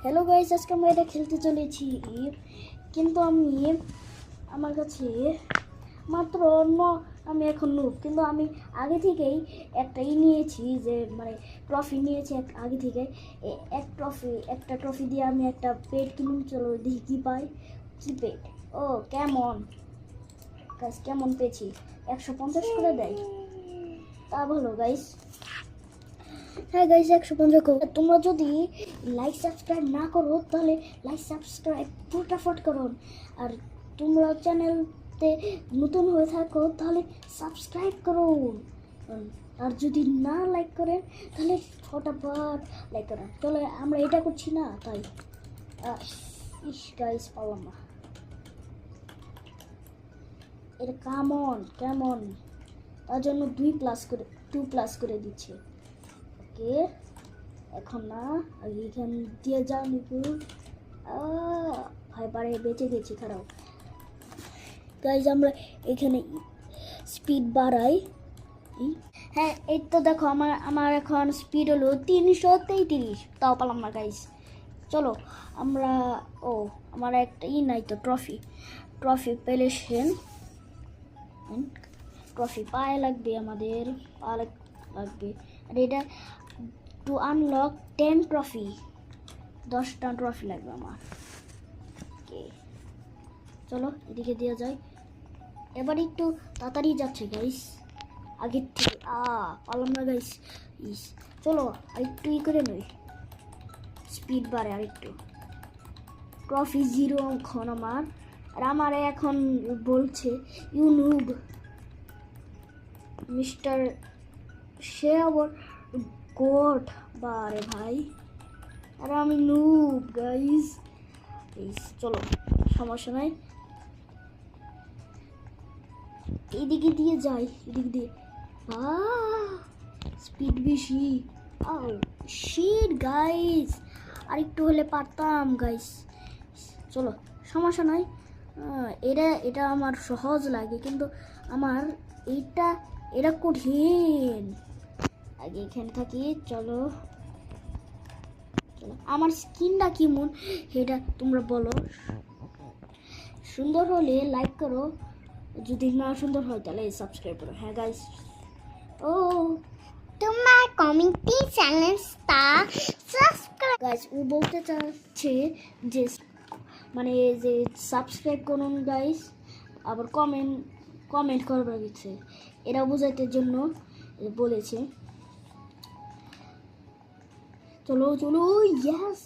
Hello guys, আজকে আমরা এটা খেলতে চলেছি, কিন্তু আমার কাছে মাত্র আমি এখন নুব, কিন্তু আমি আগে থেকেই নিয়েছি, যে মানে ট্রফি নিয়েছি আগে থেকে। একটা ট্রফি দিয়ে আমি একটা পেট কিনুন। চলো দেখি কি পাই। কি পেট? ও কেমন গাইস, কেমন পেয়েছি 150 করে দেয়, তা ভালো গাইস। হ্যাঁ গাইস, 150। তোমরা যদি লাইক সাবস্ক্রাইব না করো তাহলে লাইক সাবস্ক্রাইব ফটাফট করো, আর তোমরা চ্যানেলতে নতুন হয়ে থাকো তাহলে সাবস্ক্রাইব করো, আর যদি না লাইক করেন তাহলে ফটাফট লাইক করেন। চলো আমরা এটা করছি না, তাই ইস গাইস পারলাম না। এটা কেমন তার জন্য 2+ করে দিচ্ছে। ওকে, এখন না এখান দিয়ে যাও নিপুর। ভাই পারে বেঁচে গেছি, খারাপ গাইজ। আমরা এখানে স্পিড বাড়াই। হ্যাঁ, এই তো দেখো আমার এখন স্পিড হলো 333, তাও পারলাম না গাইজ। চলো আমরা আমার একটা নাই তো, ট্রফি পেলেছেন। ট্রফি পায়ে লাগবে, আমাদের লাগবে। আর এটা টু আনলক 10 ট্রফি, 10টা ট্রফি লাগবে আমার। ওকে, চলো এদিকে দিয়ে যাই। এবার একটু তাড়াতাড়ি যাচ্ছে গাইস, আগের থেকে। পারলাম না গাইস। চলো আরেকটু করে নই, স্পিড বাড়ে আরেকটু। ট্রফি 0 এখন আমার, আর আমারে এখন বলছে ইউনুব মিস্টার, সে আবার গোট। বারে ভাই, আরে আমি নুব গাইস। চলো সমস্যা নাই, এদিকে দিয়ে যাই, এদিক দিয়ে। স্পিড বেশি। শিট গাইস, আরেকটু হলে পারতাম গাইস। চলো সমস্যা নাই, এটা আমার সহজ লাগে, কিন্তু আমার এটা কঠিন। আগে এখানে থাকি। চলো আমার স্কিনটা কেমন সেটা তোমরা বলো। সুন্দর হলে লাইক করো, যদি না সুন্দর হয় তাহলে সাবস্ক্রাইব করো। হ্যাঁ গাইস, তোমার কমিউনিটি চ্যানেলটা সাবস্ক্রাইব। গাইস ও বলতে চাচ্ছে যে মানে যে সাবস্ক্রাইব করুন গাইস, আবার কমেন্ট করবার দিচ্ছে, এটা বোঝাতে জন্য বলেছে। চলো ইয়েস।